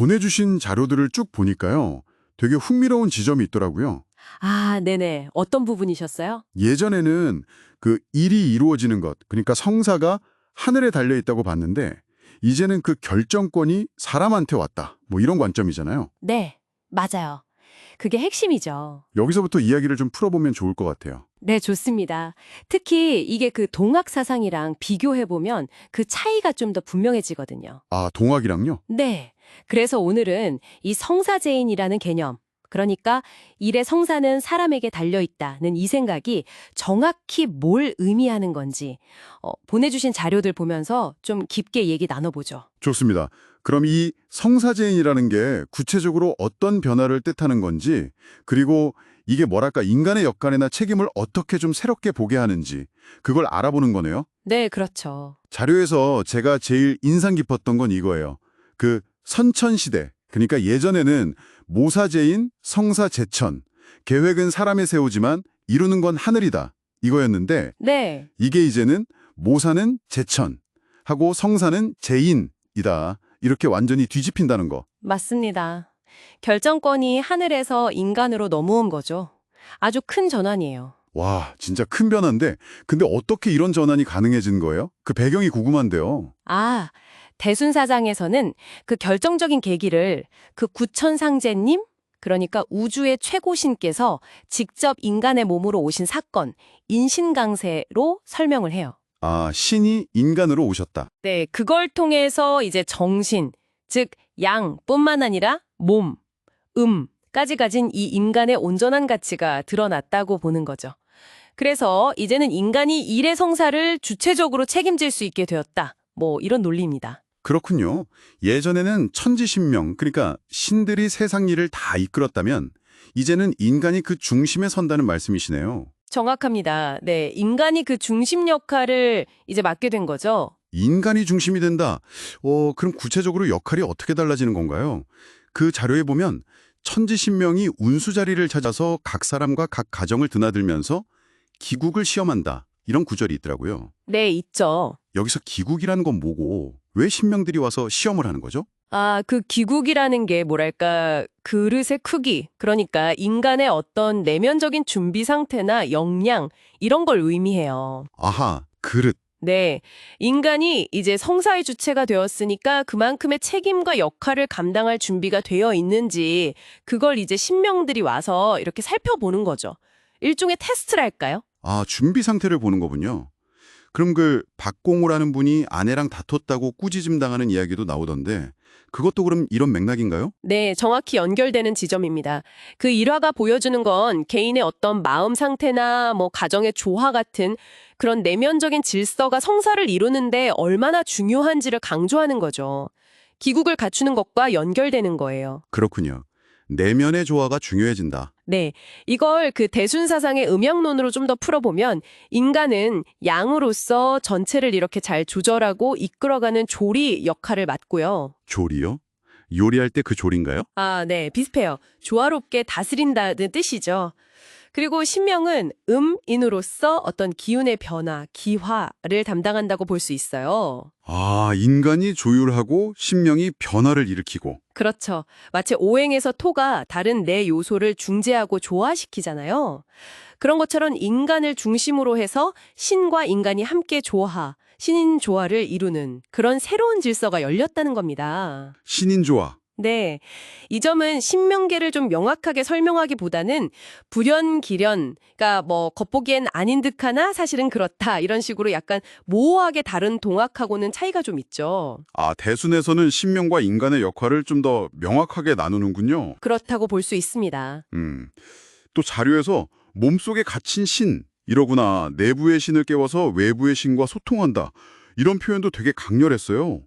보내주신 자료들을 쭉 보니까요. 되게 흥미로운 지점이 있더라고요. 아, 네네. 어떤 부분이셨어요? 예전에는 그 일이 이루어지는 것, 그러니까 성사가 하늘에 달려 있다고 봤는데 이제는 그 결정권이 사람한테 왔다. 뭐 이런 관점이잖아요. 네, 맞아요. 그게 핵심이죠. 여기서부터 이야기를 좀 풀어보면 좋을 것 같아요. 네, 좋습니다. 특히 이게 그 동학 사상이랑 비교해보면 그 차이가 좀 더 분명해지거든요. 아, 동학이랑요? 네. 그래서 오늘은 이 성사제인이라는 개념, 그러니까 일의 성사는 사람에게 달려있다는 이 생각이 정확히 뭘 의미하는 건지 보내주신 자료들 보면서 좀 깊게 얘기 나눠보죠. 좋습니다. 그럼 이 성사제인이라는 게 구체적으로 어떤 변화를 뜻하는 건지, 그리고 이게 뭐랄까 인간의 역할이나 책임을 어떻게 좀 새롭게 보게 하는지 그걸 알아보는 거네요. 네, 그렇죠. 자료에서 제가 제일 인상 깊었던 건 이거예요. 그 선천시대, 그러니까 예전에는 모사제인, 성사제천, 계획은 사람이 세우지만 이루는 건 하늘이다 이거였는데 네. 이게 이제는 모사는 제천 하고 성사는 제인이다 이렇게 완전히 뒤집힌다는 거. 맞습니다. 결정권이 하늘에서 인간으로 넘어온 거죠. 아주 큰 전환이에요. 와, 진짜 큰 변화인데 근데 어떻게 이런 전환이 가능해진 거예요? 그 배경이 궁금한데요. 아, 대순사장에서는 그 결정적인 계기를 그 구천상제님, 그러니까 우주의 최고신께서 직접 인간의 몸으로 오신 사건, 인신강세로 설명을 해요. 아, 신이 인간으로 오셨다. 네, 그걸 통해서 이제 정신, 즉 양뿐만 아니라 몸, 까지 가진 이 인간의 온전한 가치가 드러났다고 보는 거죠. 그래서 이제는 인간이 일의 성사를 주체적으로 책임질 수 있게 되었다. 뭐 이런 논리입니다. 그렇군요. 예전에는 천지신명, 그러니까 신들이 세상 일을 다 이끌었다면 이제는 인간이 그 중심에 선다는 말씀이시네요. 정확합니다. 네, 인간이 그 중심 역할을 이제 맡게 된 거죠. 인간이 중심이 된다. 그럼 구체적으로 역할이 어떻게 달라지는 건가요? 그 자료에 보면 천지신명이 운수 자리를 찾아서 각 사람과 각 가정을 드나들면서 기국을 시험한다. 이런 구절이 있더라고요. 네, 있죠. 여기서 기국이라는 건 뭐고 왜 신명들이 와서 시험을 하는 거죠? 아, 그 기국이라는 게 뭐랄까, 그릇의 크기, 그러니까 인간의 어떤 내면적인 준비 상태나 역량, 이런 걸 의미해요. 아하, 그릇. 네, 인간이 이제 성사의 주체가 되었으니까 그만큼의 책임과 역할을 감당할 준비가 되어 있는지 그걸 이제 신명들이 와서 이렇게 살펴보는 거죠. 일종의 테스트랄까요? 아, 준비 상태를 보는 거군요. 그럼 그 박공우라는 분이 아내랑 다퉜다고 꾸짖음 당하는 이야기도 나오던데 그것도 그럼 이런 맥락인가요? 네, 정확히 연결되는 지점입니다. 그 일화가 보여주는 건 개인의 어떤 마음 상태나 뭐 가정의 조화 같은 그런 내면적인 질서가 성사를 이루는데 얼마나 중요한지를 강조하는 거죠. 기국을 갖추는 것과 연결되는 거예요. 그렇군요. 내면의 조화가 중요해진다. 네, 이걸 그 대순사상의 음양론으로 좀 더 풀어보면 인간은 양으로서 전체를 이렇게 잘 조절하고 이끌어가는 조리 역할을 맡고요. 조리요? 요리할 때 그 조리인가요? 아, 네, 비슷해요. 조화롭게 다스린다는 뜻이죠. 그리고 신명은 인으로서 어떤 기운의 변화, 기화를 담당한다고 볼 수 있어요. 아, 인간이 조율하고 신명이 변화를 일으키고. 그렇죠. 마치 오행에서 토가 다른 네 요소를 중재하고 조화시키잖아요. 그런 것처럼 인간을 중심으로 해서 신과 인간이 함께 조화, 신인 조화를 이루는 그런 새로운 질서가 열렸다는 겁니다. 신인 조화. 네. 이 점은 신명계를 좀 명확하게 설명하기보다는 불연기련, 그러니까 뭐 겉보기엔 아닌 듯하나 사실은 그렇다 이런 식으로 약간 모호하게 다른 동학하고는 차이가 좀 있죠. 아, 대순에서는 신명과 인간의 역할을 좀 더 명확하게 나누는군요. 그렇다고 볼 수 있습니다. 또 자료에서 몸속에 갇힌 신, 이러구나. 내부의 신을 깨워서 외부의 신과 소통한다. 이런 표현도 되게 강렬했어요.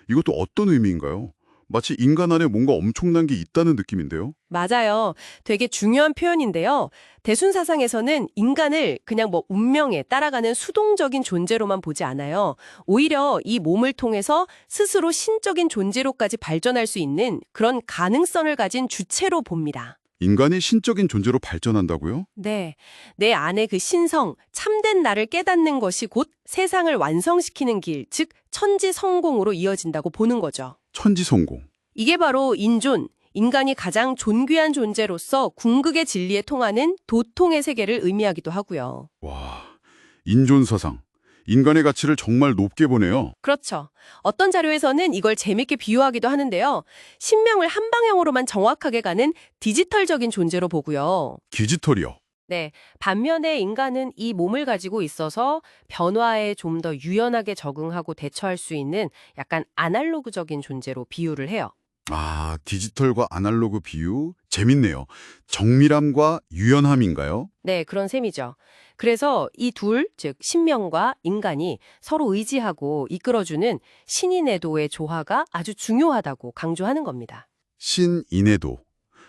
이것도 어떤 의미인가요? 마치 인간 안에 뭔가 엄청난 게 있다는 느낌인데요. 맞아요. 되게 중요한 표현인데요. 대순사상에서는 인간을 그냥 뭐 운명에 따라가는 수동적인 존재로만 보지 않아요. 오히려 이 몸을 통해서 스스로 신적인 존재로까지 발전할 수 있는 그런 가능성을 가진 주체로 봅니다. 인간이 신적인 존재로 발전한다고요? 네. 내 안에 그 신성, 참된 나를 깨닫는 것이 곧 세상을 완성시키는 길, 즉 천지 성공으로 이어진다고 보는 거죠. 천지성공. 이게 바로 인존, 인간이 가장 존귀한 존재로서 궁극의 진리에 통하는 도통의 세계를 의미하기도 하고요. 와, 인존사상. 인간의 가치를 정말 높게 보네요. 그렇죠. 어떤 자료에서는 이걸 재밌게 비유하기도 하는데요. 신명을 한 방향으로만 정확하게 가는 디지털적인 존재로 보고요. 디지털이요. 네, 반면에 인간은 이 몸을 가지고 있어서 변화에 좀 더 유연하게 적응하고 대처할 수 있는 약간 아날로그적인 존재로 비유를 해요. 아, 디지털과 아날로그 비유 재밌네요. 정밀함과 유연함인가요? 네, 그런 셈이죠. 그래서 이 둘, 즉 신명과 인간이 서로 의지하고 이끌어주는 신인애도의 조화가 아주 중요하다고 강조하는 겁니다. 신인애도.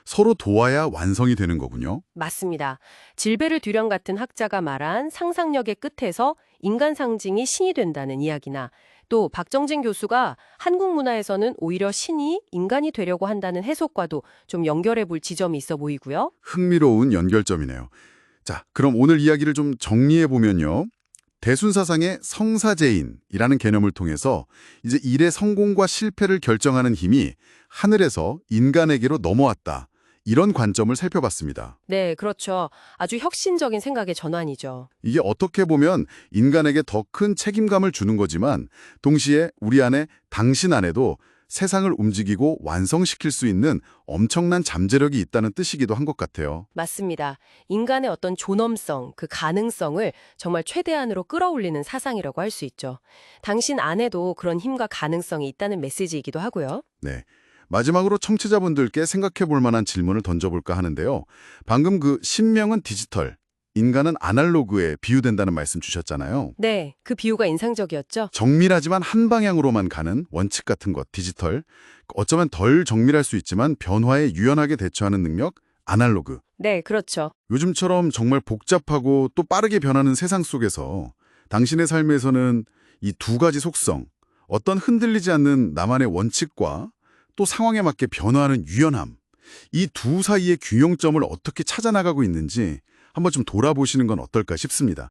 서로 도와야 완성이 되는 거군요. 맞습니다. 질베르 듀령 같은 학자가 말한 상상력의 끝에서 인간 상징이 신이 된다는 이야기나 또 박정진 교수가 한국 문화에서는 오히려 신이 인간이 되려고 한다는 해석과도 좀 연결해 볼 지점이 있어 보이고요. 흥미로운 연결점이네요. 자, 그럼 오늘 이야기를 좀 정리해 보면요. 대순사상의 성사제인이라는 개념을 통해서 이제 일의 성공과 실패를 결정하는 힘이 하늘에서 인간에게로 넘어왔다. 이런 관점을 살펴봤습니다. 네, 그렇죠. 아주 혁신적인 생각의 전환이죠. 이게 어떻게 보면 인간에게 더 큰 책임감을 주는 거지만 동시에 우리 안에 당신 안에도 세상을 움직이고 완성시킬 수 있는 엄청난 잠재력이 있다는 뜻이기도 한 것 같아요. 맞습니다. 인간의 어떤 존엄성, 그 가능성을 정말 최대한으로 끌어올리는 사상이라고 할 수 있죠. 당신 안에도 그런 힘과 가능성이 있다는 메시지이기도 하고요. 네. 마지막으로 청취자분들께 생각해 볼 만한 질문을 던져볼까 하는데요. 방금 그 신명은 디지털, 인간은 아날로그에 비유된다는 말씀 주셨잖아요. 네, 그 비유가 인상적이었죠. 정밀하지만 한 방향으로만 가는 원칙 같은 것, 디지털. 어쩌면 덜 정밀할 수 있지만 변화에 유연하게 대처하는 능력, 아날로그. 네, 그렇죠. 요즘처럼 정말 복잡하고 또 빠르게 변하는 세상 속에서 당신의 삶에서는 이 두 가지 속성, 어떤 흔들리지 않는 나만의 원칙과 또 상황에 맞게 변화하는 유연함, 이 두 사이의 균형점을 어떻게 찾아나가고 있는지 한번 좀 돌아보시는 건 어떨까 싶습니다.